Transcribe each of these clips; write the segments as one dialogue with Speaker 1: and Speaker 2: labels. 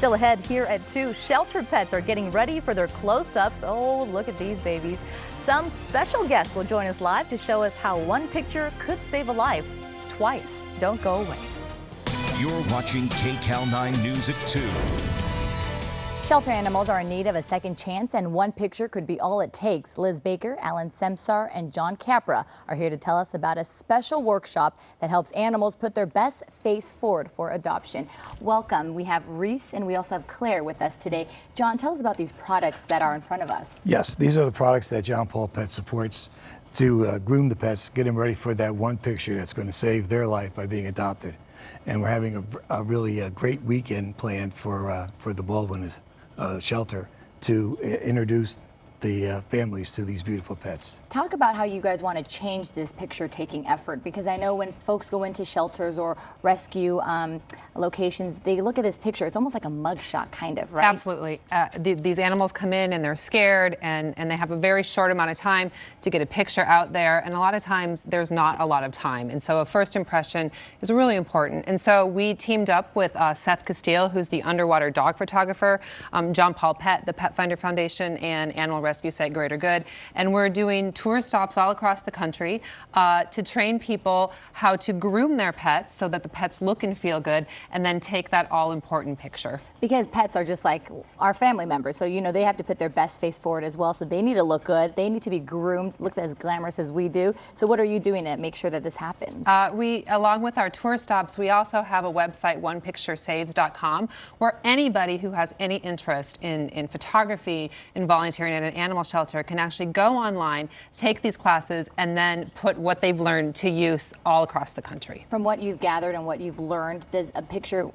Speaker 1: Still ahead here at 2, shelter pets are getting ready for their close-ups. Oh, look at these babies. Some special guests will join us live to show us how one picture could save a life twice. Don't go away.
Speaker 2: You're watching KCAL 9 News at 2.
Speaker 3: Shelter animals are in need of a second chance, and one picture could be all it takes. Liz Baker, Alan Semsar, and John Capra are here to tell us about a special workshop that helps animals put their best face forward for adoption. Welcome. We have Reese and we also have Claire with us today. John, tell us about these products that are in front of us.
Speaker 4: Yes, these are the products that John Paul Pet supports to groom the pets, get them ready for that one picture that's going to save their life by being adopted. And we're having a really great weekend planned for the Baldwin shelter to introduce the families to these beautiful pets.
Speaker 3: Talk about how you guys want to change this picture-taking effort, because I know when folks go into shelters or rescue locations, they look at this picture. It's almost like a mugshot, kind of, right?
Speaker 5: Absolutely. These animals come in and they're scared, and they have a very short amount of time to get a picture out there, and a lot of times there's not a lot of time, and so a first impression is really important. And so we teamed up with Seth Castile, who's the underwater dog photographer, John Paul Pet, the Pet Finder Foundation, and Animal Rescue Site Greater Good, and we're doing tour stops all across the country to train people how to groom their pets so that the pets look and feel good, and then take that all-important picture.
Speaker 3: Because pets are just like our family members, so you know they have to put their best face forward as well, so they need to look good, they need to be groomed, look as glamorous as we do. So what are you doing to make sure that this happens?
Speaker 5: Along with our tour stops, we also have a website, onepicturesaves.com, where anybody who has any interest in photography, in volunteering at an animal shelter can actually go online, take these classes, and then put what they've learned to use all across the country.
Speaker 3: From what you've gathered and what you've learned, does a picture,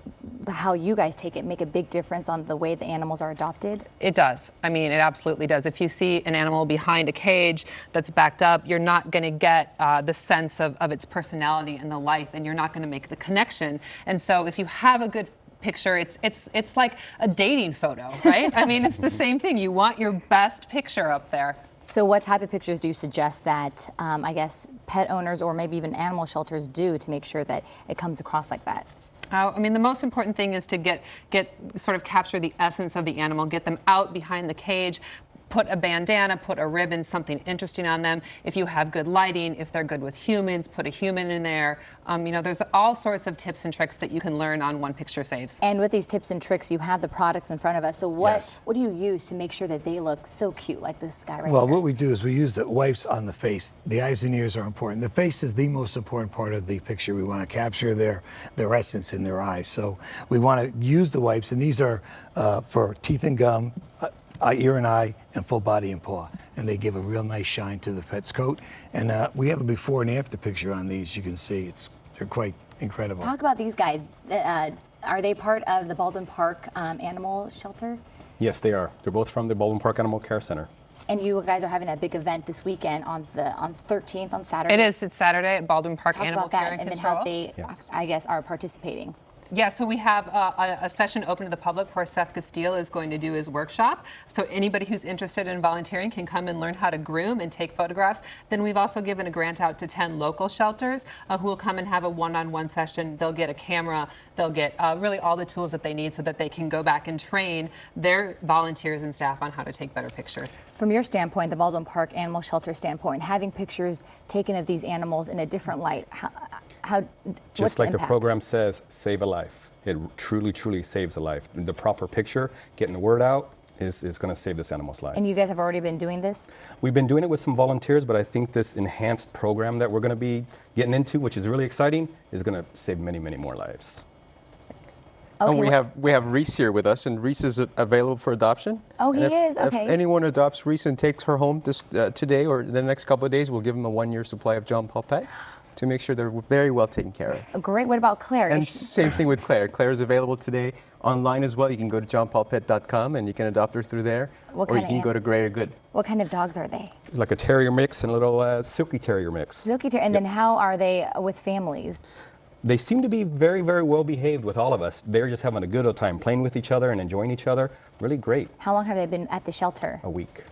Speaker 3: how you guys take it, make a big difference on the way the animals are adopted?
Speaker 5: It does. I mean, it absolutely does. If you see an animal behind a cage that's backed up, you're not going to get the sense of its personality and the life, and you're not going to make the connection. And so if you have a good picture, it's like a dating photo, right? I mean, it's the same thing. You want your best picture up there.
Speaker 3: So what type of pictures do you suggest that, I guess, pet owners or maybe even animal shelters do to make sure that it comes across like that?
Speaker 5: I mean, the most important thing is to sort of capture the essence of the animal, get them out behind the cage, put a bandana, put a ribbon, something interesting on them. If you have good lighting, if they're good with humans, put a human in there. You know, there's all sorts of tips and tricks that you can learn on One Picture Saves.
Speaker 3: And with these tips and tricks, you have the products in front of us. So what do you use to make sure that they look so cute like this guy right here?
Speaker 4: Well, what we do is we use the wipes on the face. The eyes and ears are important. The face is the most important part of the picture. We want to capture their essence in their eyes. So we want to use the wipes, and these are for teeth and gum, ear and eye, and full body and paw, and they give a real nice shine to the pet's coat. And we have a before and after picture on these. You can see they're quite incredible.
Speaker 3: Talk about these guys. Are they part of the Baldwin Park Animal Shelter?
Speaker 6: Yes, they are. They're both from the Baldwin Park Animal Care Center.
Speaker 3: And you guys are having a big event this weekend on the 13th on Saturday.
Speaker 5: It is. It's Saturday at Baldwin Park Animal Care and
Speaker 3: then
Speaker 5: Control.
Speaker 3: how they, I guess, are participating.
Speaker 5: Yeah, so we have a session open to the public where Seth Castile is going to do his workshop. So anybody who's interested in volunteering can come and learn how to groom and take photographs. Then we've also given a grant out to 10 local shelters who will come and have a one-on-one session. They'll get a camera. They'll get really all the tools that they need so that they can go back and train their volunteers and staff on how to take better pictures.
Speaker 3: From your standpoint, the Baldwin Park Animal Shelter standpoint, having pictures taken of these animals in a different light,
Speaker 6: just like the program says, save a life. It truly, truly saves a life. The proper picture, getting the word out, is going to save this animal's life.
Speaker 3: And you guys have already been doing this?
Speaker 6: We've been doing it with some volunteers, but I think this enhanced program that we're going to be getting into, which is really exciting, is going to save many, many more lives.
Speaker 3: Okay,
Speaker 7: and we have Reese here with us, and Reese is available for adoption.
Speaker 3: Oh, he is? Okay.
Speaker 7: If anyone adopts Reese and takes her home today or the next couple of days, we'll give them a 1-year supply of John Paul Pet to make sure they're very well taken care of.
Speaker 3: Great. What about Claire?
Speaker 7: And same thing with Claire. Claire is available today online as well. You can go to johnpaulpet.com and you can adopt her through there, or you can go to Greater Good.
Speaker 3: What kind of dogs are they?
Speaker 6: Like a terrier mix and a little silky terrier mix.
Speaker 3: Silky terrier. And then how are they with families?
Speaker 6: They seem to be very, very well behaved with all of us. They're just having a good old time playing with each other and enjoying each other. Really great.
Speaker 3: How long have they been at the shelter?
Speaker 6: A week.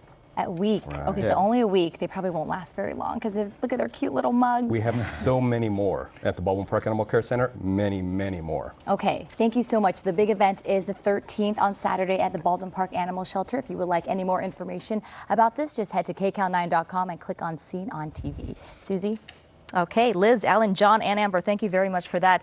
Speaker 3: A week.
Speaker 6: Right.
Speaker 3: Okay,
Speaker 6: Yeah.
Speaker 3: so only a week. They probably won't last very long because look at their cute little mugs.
Speaker 6: We have so many more at the Baldwin Park Animal Care Center. Many, many more.
Speaker 3: Okay, thank you so much. The big event is the 13th on Saturday at the Baldwin Park Animal Shelter. If you would like any more information about this, just head to KCAL9.com and click on Seen on TV. Susie?
Speaker 1: Okay, Liz, Alan, John, and Amber, thank you very much for that.